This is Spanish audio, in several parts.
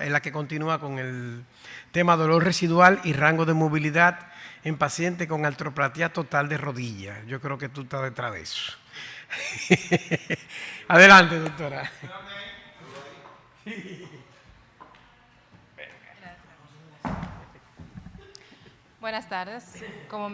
es la que continúa con el tema dolor residual y rango de movilidad en pacientes con artroplastia total de rodilla. Yo creo que tú estás detrás de eso. Adelante, doctora. Buenas tardes. Como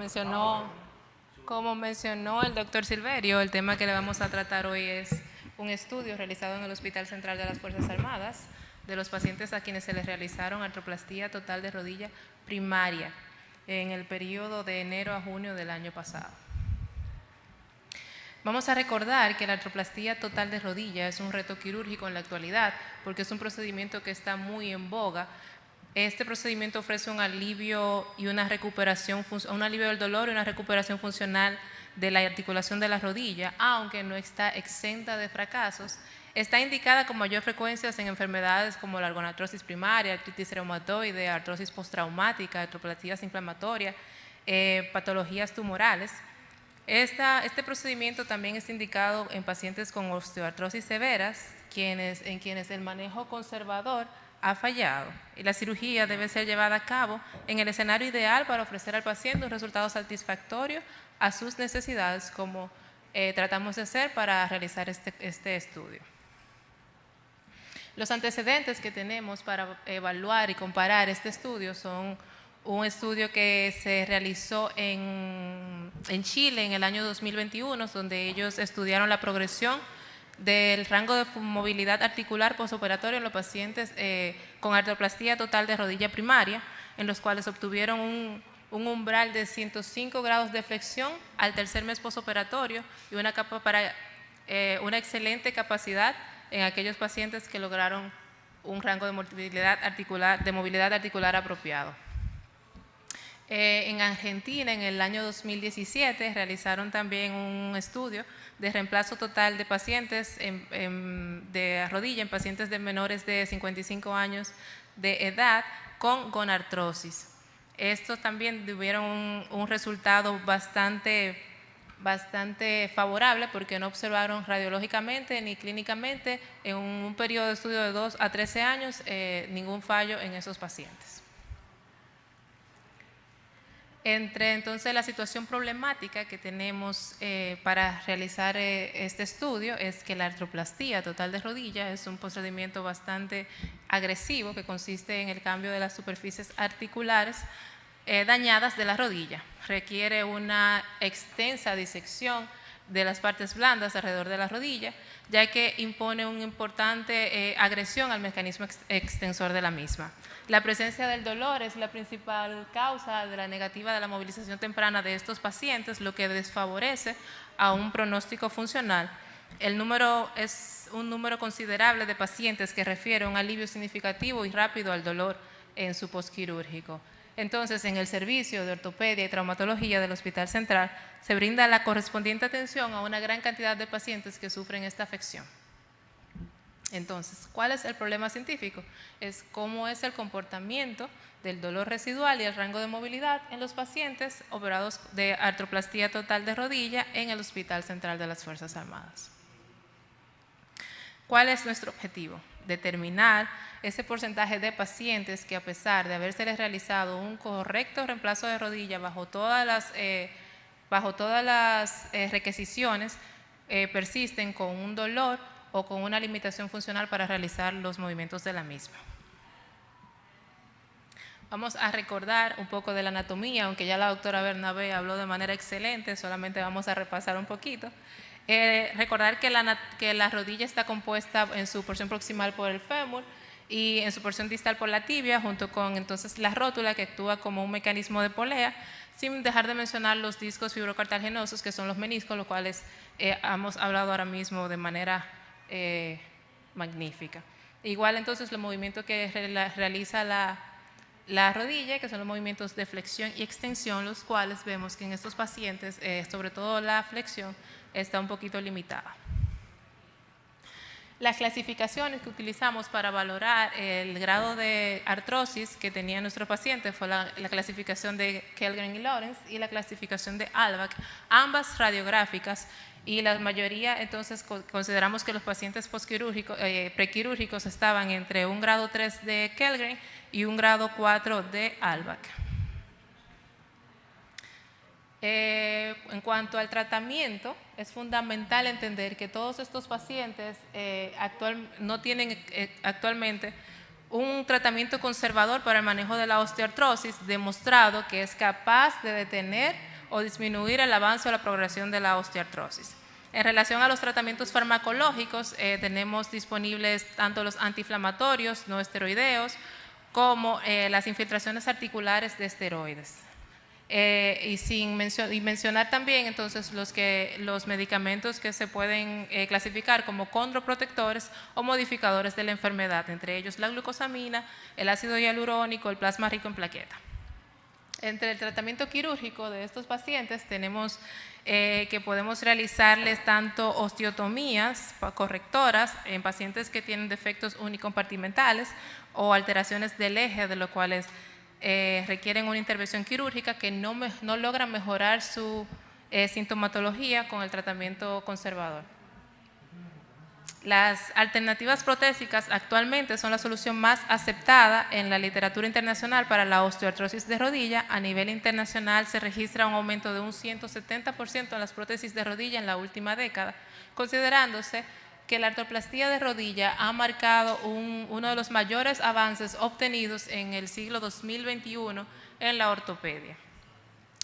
mencionó el doctor Silverio, el tema que le vamos a tratar hoy es un estudio realizado en el Hospital Central de las Fuerzas Armadas de los pacientes a quienes se les realizaron artroplastia total de rodilla primaria en el periodo de enero a junio del año pasado. Vamos a recordar que la artroplastia total de rodilla es un reto quirúrgico en la actualidad porque es un procedimiento que está muy en boga. Este procedimiento ofrece un alivio y una recuperación, un alivio del dolor y una recuperación funcional de la articulación de la rodilla, aunque no está exenta de fracasos. Está indicada con mayor frecuencia en enfermedades como la artrosis primaria, artritis reumatoide, artrosis postraumática, artroplastias inflamatorias, patologías tumorales. Este procedimiento también es indicado en pacientes con osteoartrosis severas, en quienes el manejo conservador ha fallado y la cirugía debe ser llevada a cabo en el escenario ideal para ofrecer al paciente un resultado satisfactorio a sus necesidades, como tratamos de hacer para realizar este estudio. Los antecedentes que tenemos para evaluar y comparar este estudio son un estudio que se realizó en Chile en el año 2021, donde ellos estudiaron la progresión del rango de movilidad articular postoperatorio en los pacientes con artroplastia total de rodilla primaria, en los cuales obtuvieron un umbral de 105 grados de flexión al tercer mes postoperatorio y una excelente capacidad en aquellos pacientes que lograron un rango de movilidad articular apropiado. En Argentina, en el año 2017, realizaron también un estudio de reemplazo total de pacientes de rodilla en pacientes de menores de 55 años de edad con gonartrosis. Estos también tuvieron un resultado bastante favorable porque no observaron radiológicamente ni clínicamente en un periodo de estudio de 2 a 13 años ningún fallo en esos pacientes. Entonces la situación problemática que tenemos para realizar este estudio es que la artroplastia total de rodilla es un procedimiento bastante agresivo que consiste en el cambio de las superficies articulares dañadas de la rodilla. Requiere una extensa disección de las partes blandas alrededor de la rodilla, ya que impone una importante agresión al mecanismo extensor de la misma. La presencia del dolor es la principal causa de la negativa de la movilización temprana de estos pacientes, lo que desfavorece a un pronóstico funcional. El número es un número considerable de pacientes que refiere un alivio significativo y rápido al dolor en su postquirúrgico. Entonces, en el servicio de ortopedia y traumatología del Hospital Central se brinda la correspondiente atención a una gran cantidad de pacientes que sufren esta afección. Entonces, ¿cuál es el problema científico? Es cómo es el comportamiento del dolor residual y el rango de movilidad en los pacientes operados de artroplastia total de rodilla en el Hospital Central de las Fuerzas Armadas. ¿Cuál es nuestro objetivo? Determinar ese porcentaje de pacientes que, a pesar de habérseles realizado un correcto reemplazo de rodilla bajo todas las requisiciones, persisten con un dolor o con una limitación funcional para realizar los movimientos de la misma. Vamos a recordar un poco de la anatomía, aunque ya la doctora Bernabé habló de manera excelente, solamente vamos a repasar un poquito. Recordar que la rodilla está compuesta en su porción proximal por el fémur y en su porción distal por la tibia, junto con entonces la rótula, que actúa como un mecanismo de polea, sin dejar de mencionar los discos fibrocartilaginosos, que son los meniscos, los cuales hemos hablado ahora mismo de manera magnífica. Igual entonces los movimientos que realiza la rodilla, que son los movimientos de flexión y extensión, los cuales vemos que en estos pacientes, sobre todo la flexión, está un poquito limitada. Las clasificaciones que utilizamos para valorar el grado de artrosis que tenía nuestro paciente fue la clasificación de Kellgren y Lawrence y la clasificación de Albach, ambas radiográficas, y la mayoría entonces consideramos que los pacientes prequirúrgicos estaban entre un grado 3 de Kellgren y un grado 4 de Albach. En cuanto al tratamiento, es fundamental entender que todos estos pacientes no tienen actualmente un tratamiento conservador para el manejo de la osteoartrosis demostrado que es capaz de detener o disminuir el avance o la progresión de la osteoartrosis. En relación a los tratamientos farmacológicos, tenemos disponibles tanto los antiinflamatorios no esteroideos como las infiltraciones articulares de esteroides. Y mencionar también entonces los medicamentos que se pueden clasificar como condroprotectores o modificadores de la enfermedad, entre ellos la glucosamina, el ácido hialurónico, el plasma rico en plaqueta. Entre el tratamiento quirúrgico de estos pacientes tenemos que podemos realizarles tanto osteotomías correctoras en pacientes que tienen defectos unicompartimentales o alteraciones del eje, de los cuales requieren una intervención quirúrgica que no logran mejorar su sintomatología con el tratamiento conservador. Las alternativas protésicas actualmente son la solución más aceptada en la literatura internacional para la osteoartrosis de rodilla. A nivel internacional se registra un aumento de un 170% en las prótesis de rodilla en la última década, considerándose que la artroplastía de rodilla ha marcado uno de los mayores avances obtenidos en el siglo 2021 en la ortopedia.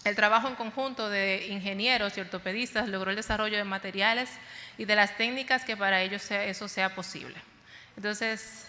El trabajo en conjunto de ingenieros y ortopedistas logró el desarrollo de materiales y de las técnicas que para ellos eso sea posible. Entonces,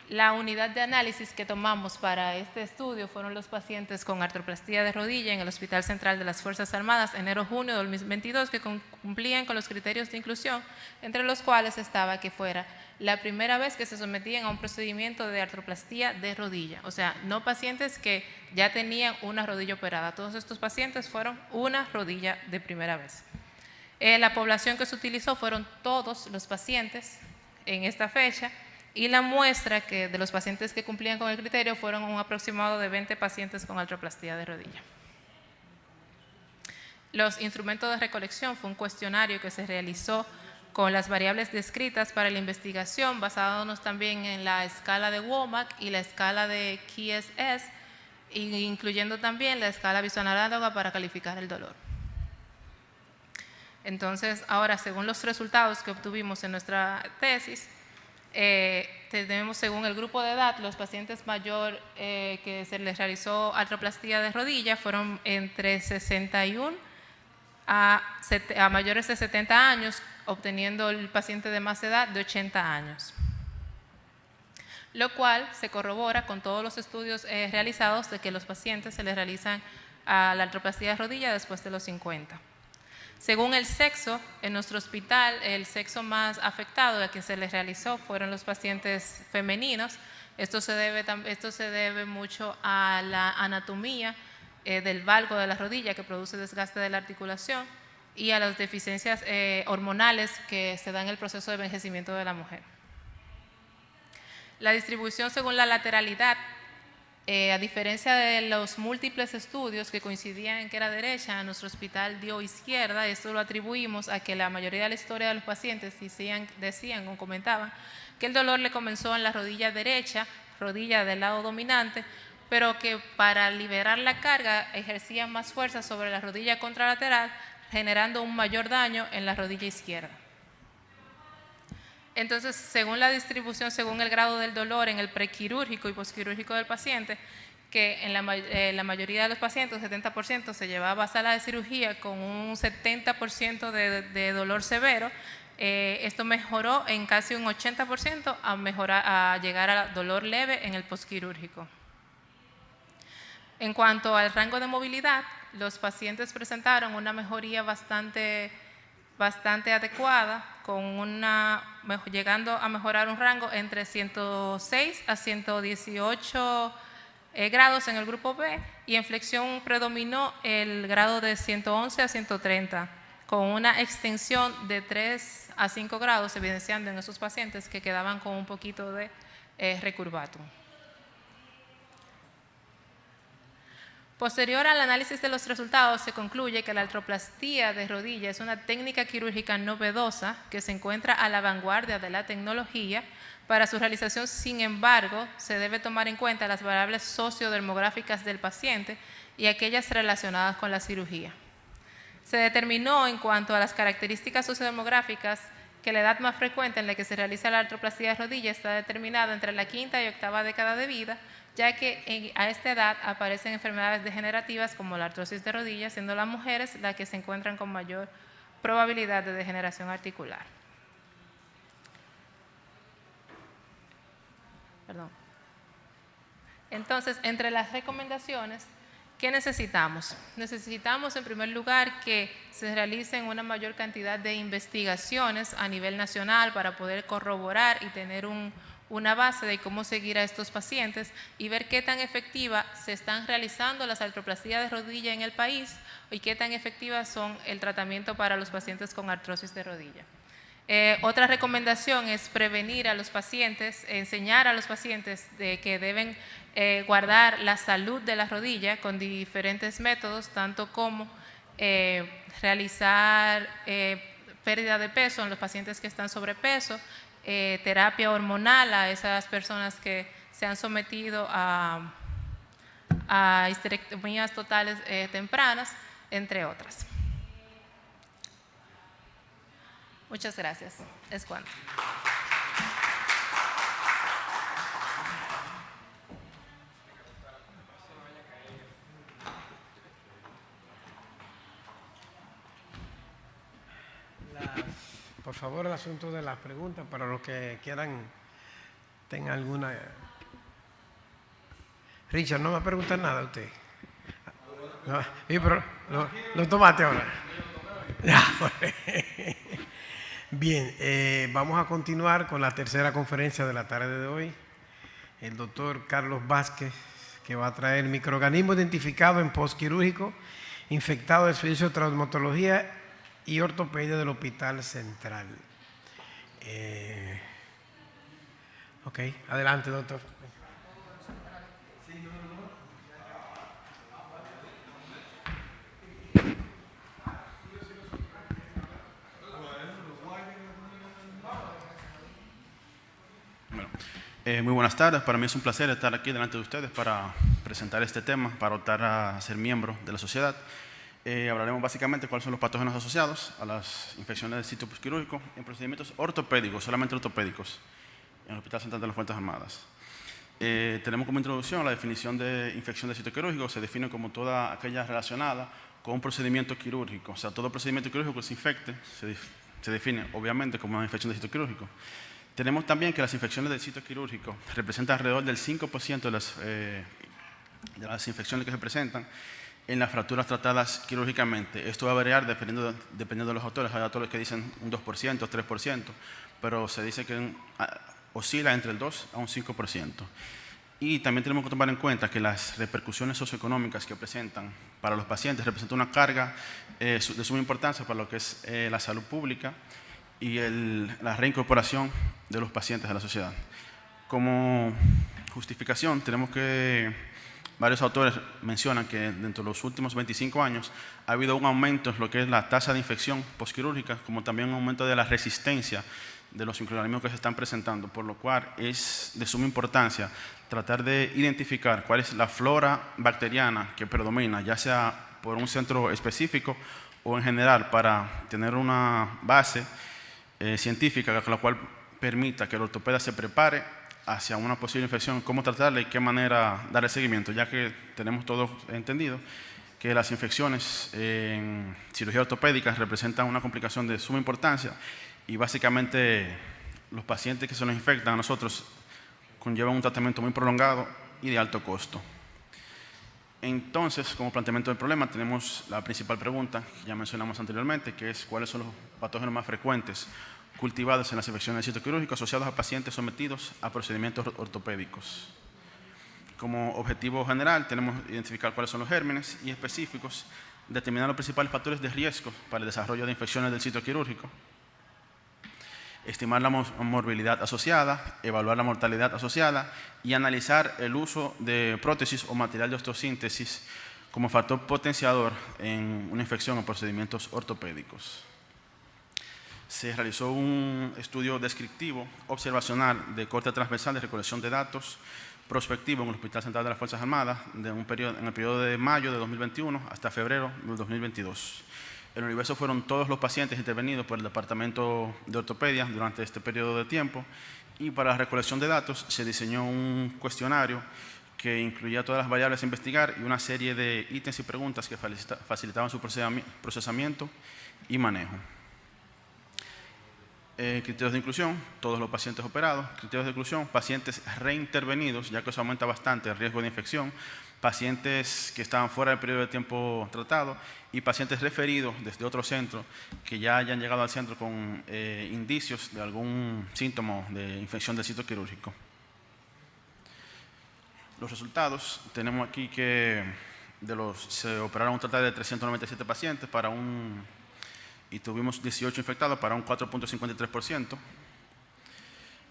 la unidad de análisis que tomamos para este estudio fueron los pacientes con artroplastía de rodilla en el Hospital Central de las Fuerzas Armadas enero-junio de 2022 que cumplían con los criterios de inclusión, entre los cuales estaba que fuera la primera vez que se sometían a un procedimiento de artroplastía de rodilla, o sea, no pacientes que ya tenían una rodilla operada, todos estos pacientes fueron una rodilla de primera vez. La población que se utilizó fueron todos los pacientes en esta fecha, y la muestra de los pacientes que cumplían con el criterio fueron un aproximado de 20 pacientes con artroplastía de rodilla. Los instrumentos de recolección fue un cuestionario que se realizó con las variables descritas para la investigación, basándonos también en la escala de WOMAC y la escala de KSS, incluyendo también la escala visual análoga para calificar el dolor. Entonces, ahora, según los resultados que obtuvimos en nuestra tesis, tenemos según el grupo de edad, los pacientes mayor que se les realizó artroplastía de rodilla fueron entre 61 a mayores de 70 años, obteniendo el paciente de más edad de 80 años. Lo cual se corrobora con todos los estudios realizados de que los pacientes se les realizan a la artroplastía de rodilla después de los 50. Según el sexo, en nuestro hospital, el sexo más afectado a quien se les realizó fueron los pacientes femeninos. Esto se debe mucho a la anatomía del valgo de la rodilla que produce desgaste de la articulación y a las deficiencias hormonales que se dan en el proceso de envejecimiento de la mujer. La distribución según la lateralidad, a diferencia de los múltiples estudios que coincidían en que era derecha, nuestro hospital dio izquierda. Esto lo atribuimos a que la mayoría de la historia de los pacientes decían o comentaban que el dolor le comenzó en la rodilla derecha, rodilla del lado dominante, pero que para liberar la carga ejercían más fuerza sobre la rodilla contralateral, generando un mayor daño en la rodilla izquierda. Entonces, según la distribución, según el grado del dolor en el prequirúrgico y posquirúrgico del paciente, que en la mayoría de los pacientes, 70%, se llevaba a sala de cirugía con un 70% de dolor severo, esto mejoró en casi un 80% a llegar a dolor leve en el posquirúrgico. En cuanto al rango de movilidad, los pacientes presentaron una mejoría bastante adecuada, llegando a mejorar un rango entre 106 a 118 grados en el grupo B, y en flexión predominó el grado de 111 a 130, con una extensión de 3 a 5 grados, evidenciando en esos pacientes que quedaban con un poquito de recurvatum. Posterior al análisis de los resultados, se concluye que la artroplastía de rodilla es una técnica quirúrgica novedosa que se encuentra a la vanguardia de la tecnología. Para su realización, sin embargo, se debe tomar en cuenta las variables sociodemográficas del paciente y aquellas relacionadas con la cirugía. Se determinó en cuanto a las características sociodemográficas que la edad más frecuente en la que se realiza la artroplastía de rodilla está determinada entre la 5ª y 8ª década de vida, ya que a esta edad aparecen enfermedades degenerativas como la artrosis de rodilla, siendo las mujeres las que se encuentran con mayor probabilidad de degeneración articular. Entonces, entre las recomendaciones, ¿qué necesitamos? Necesitamos, en primer lugar, que se realicen una mayor cantidad de investigaciones a nivel nacional para poder corroborar y tener una base de cómo seguir a estos pacientes y ver qué tan efectivas se están realizando las artroplastías de rodilla en el país y qué tan efectivas son el tratamiento para los pacientes con artrosis de rodilla. Otra recomendación es prevenir a los pacientes, enseñar a los pacientes de que deben guardar la salud de la rodilla con diferentes métodos, tanto como realizar pérdida de peso en los pacientes que están sobrepeso, terapia hormonal a esas personas que se han sometido a histerectomías totales tempranas, entre otras. Muchas gracias. Es cuanto. Por favor, el asunto de las preguntas para los que quieran, tengan alguna. Richard, ¿no va a preguntar nada a usted? No, sí, pero lo tomaste ahora. Bien, vamos a continuar con la tercera conferencia de la tarde de hoy. El doctor Carlos Vázquez, que va a traer microorganismo identificado en postquirúrgico, infectado del Servicio de Traumatología y Ortopedia del Hospital Central. Ok, adelante, doctor. Muy buenas tardes, para mí es un placer estar aquí delante de ustedes para presentar este tema, para optar a ser miembro de la sociedad. Hablaremos básicamente cuáles son los patógenos asociados a las infecciones del sitio postquirúrgico en procedimientos ortopédicos, solamente ortopédicos, en el Hospital Central de las Fuerzas Armadas. Tenemos como introducción la definición de infección del sitio quirúrgico, se define como toda aquella relacionada con un procedimiento quirúrgico, o sea, todo procedimiento quirúrgico que se infecte se define obviamente como una infección del sitio quirúrgico. Tenemos también que las infecciones del sitio quirúrgico representan alrededor del 5% de las infecciones que se presentan en las fracturas tratadas quirúrgicamente. Esto va a variar dependiendo de los autores. Hay autores que dicen un 2%, 3%, pero se dice que oscila entre el 2 a un 5%. Y también tenemos que tomar en cuenta que las repercusiones socioeconómicas que presentan para los pacientes representan una carga de suma importancia para lo que es la salud pública y la reincorporación de los pacientes a la sociedad. Como justificación, tenemos que varios autores mencionan que dentro de los últimos 25 años ha habido un aumento en lo que es la tasa de infección postquirúrgica, como también un aumento de la resistencia de los microorganismos que se están presentando, por lo cual es de suma importancia tratar de identificar cuál es la flora bacteriana que predomina, ya sea por un centro específico o en general, para tener una base científica con la cual permita que el ortopeda se prepare hacia una posible infección, cómo tratarla y qué manera darle seguimiento, ya que tenemos todos entendido que las infecciones en cirugía ortopédica representan una complicación de suma importancia y básicamente los pacientes que se nos infectan a nosotros conllevan un tratamiento muy prolongado y de alto costo. Entonces, como planteamiento del problema, tenemos la principal pregunta que ya mencionamos anteriormente, que es cuáles son los patógenos más frecuentes cultivados en las infecciones del sitio quirúrgico asociados a pacientes sometidos a procedimientos ortopédicos. Como objetivo general, tenemos que identificar cuáles son los gérmenes y específicos, determinar los principales factores de riesgo para el desarrollo de infecciones del sitio quirúrgico, estimar la morbilidad asociada, evaluar la mortalidad asociada y analizar el uso de prótesis o material de osteosíntesis como factor potenciador en una infección o procedimientos ortopédicos. Se realizó un estudio descriptivo observacional de corte transversal de recolección de datos prospectivo en el Hospital Central de las Fuerzas Armadas en el periodo de mayo de 2021 hasta febrero de 2022. El universo fueron todos los pacientes intervenidos por el Departamento de Ortopedia durante este periodo de tiempo, y para la recolección de datos se diseñó un cuestionario que incluía todas las variables a investigar y una serie de ítems y preguntas que facilitaban su procesamiento y manejo. Criterios de inclusión: todos los pacientes operados. Criterios de exclusión: pacientes reintervenidos, ya que eso aumenta bastante el riesgo de infección, pacientes que estaban fuera del periodo de tiempo tratado y pacientes referidos desde otro centro que ya hayan llegado al centro con indicios de algún síntoma de infección del sitio quirúrgico. Los resultados: tenemos aquí que se operaron un total de 397 pacientes y tuvimos 18 infectados para un 4.53%.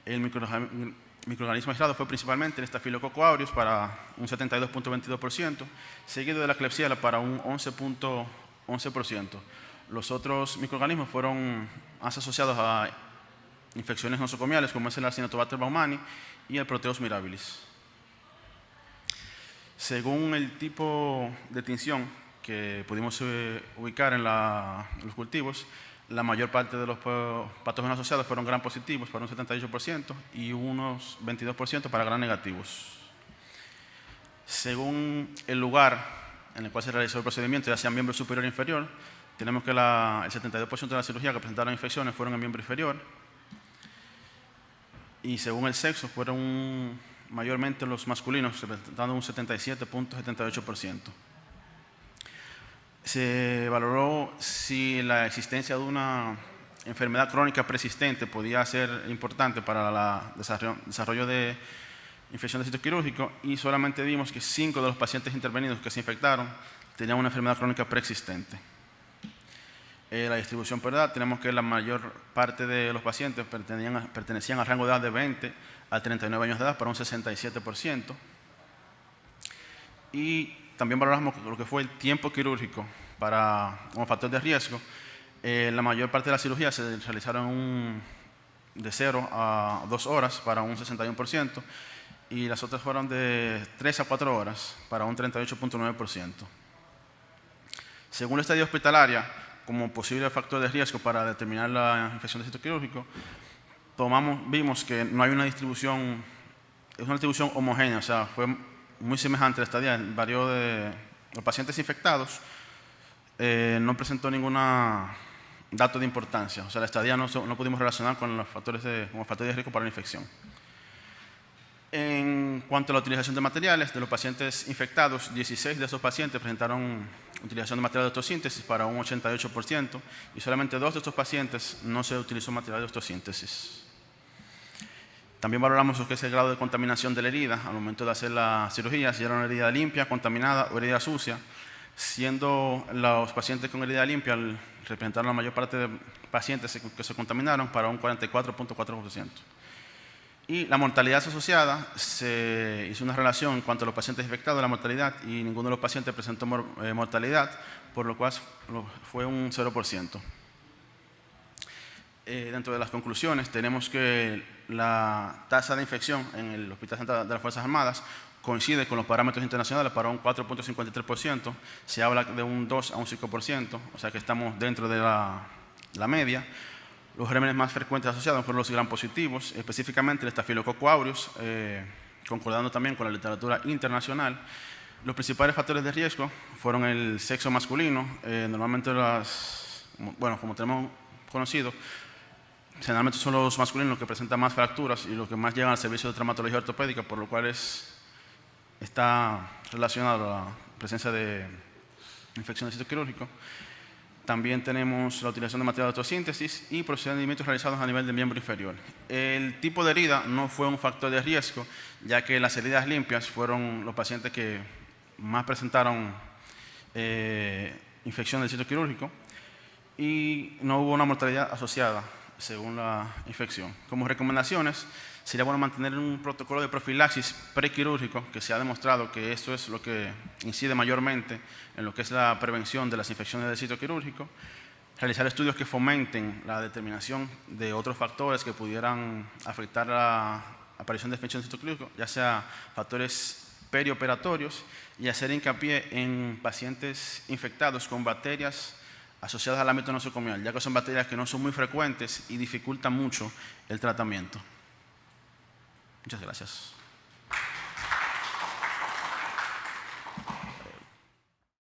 El microorganismo aislado fue principalmente el Staphylococcus aureus para un 72.22%, seguido de la Klebsiella para un 11.11%. Los otros microorganismos fueron más asociados a infecciones nosocomiales, como es el Acinetobacter baumannii y el Proteus mirabilis. Según el tipo de tinción que pudimos ubicar en los cultivos, la mayor parte de los patógenos asociados fueron gram positivos para un 78% y unos 22% para gram negativos. Según el lugar en el cual se realizó el procedimiento, ya sea miembro superior o inferior, tenemos que el 72% de las cirugías que presentaron infecciones fueron en miembro inferior, y según el sexo fueron mayormente los masculinos, representando un 77.78%. Se valoró si la existencia de una enfermedad crónica persistente podía ser importante para el desarrollo de infección de sitio quirúrgico, y solamente vimos que 5 de los pacientes intervenidos que se infectaron tenían una enfermedad crónica preexistente. La distribución por edad: tenemos que la mayor parte de los pacientes pertenecían al rango de edad de 20 a 39 años de edad para un 67%. Y también valoramos lo que fue el tiempo quirúrgico como factor de riesgo. La mayor parte de las cirugías se realizaron de 0 a 2 horas para un 61%, y las otras fueron de 3 a 4 horas para un 38.9%. Según la estadía hospitalaria, como posible factor de riesgo para determinar la infección de sitio quirúrgico, vimos que no hay una distribución, es una distribución homogénea, o sea, fue muy semejante a la estadía. Varió de los pacientes infectados, no presentó ningún dato de importancia, o sea, la estadía no pudimos relacionar con los factores de riesgo para la infección. En cuanto a la utilización de materiales, de los pacientes infectados, 16 de esos pacientes presentaron utilización de material de osteosíntesis para un 88%, y solamente 2 de estos pacientes no se utilizó material de osteosíntesis. También valoramos lo que es el grado de contaminación de la herida al momento de hacer la cirugía, si era una herida limpia, contaminada o herida sucia, siendo los pacientes con herida limpia representaron la mayor parte de pacientes que se contaminaron para un 44.4%. Y la mortalidad asociada, se hizo una relación en cuanto a los pacientes infectados, la mortalidad, y ninguno de los pacientes presentó mortalidad, por lo cual fue un 0%. Dentro de las conclusiones tenemos que la tasa de infección en el Hospital Central de las Fuerzas Armadas coincide con los parámetros internacionales para un 4.53%, se habla de un 2 a un 5%, o sea que estamos dentro de la media. Los gérmenes más frecuentes asociados fueron los gram positivos, específicamente el Staphylococcus aureus, concordando también con la literatura internacional. Los principales factores de riesgo fueron el sexo masculino, normalmente como tenemos conocido, generalmente son los masculinos los que presentan más fracturas y los que más llegan al servicio de traumatología ortopédica, por lo cual está relacionado a la presencia de infección de sitio quirúrgico. También tenemos la utilización de material de osteosíntesis y procedimientos realizados a nivel del miembro inferior. El tipo de herida no fue un factor de riesgo, ya que las heridas limpias fueron los pacientes que más presentaron infección del sitio quirúrgico, y no hubo una mortalidad asociada según la infección. Como recomendaciones, sería bueno mantener un protocolo de profilaxis prequirúrgico, que se ha demostrado que esto es lo que incide mayormente en lo que es la prevención de las infecciones del sitio quirúrgico, realizar estudios que fomenten la determinación de otros factores que pudieran afectar la aparición de infecciones del sitio quirúrgico, ya sea factores perioperatorios, y hacer hincapié en pacientes infectados con bacterias asociadas al ámbito nosocomial, ya que son bacterias que no son muy frecuentes y dificultan mucho el tratamiento. Muchas gracias.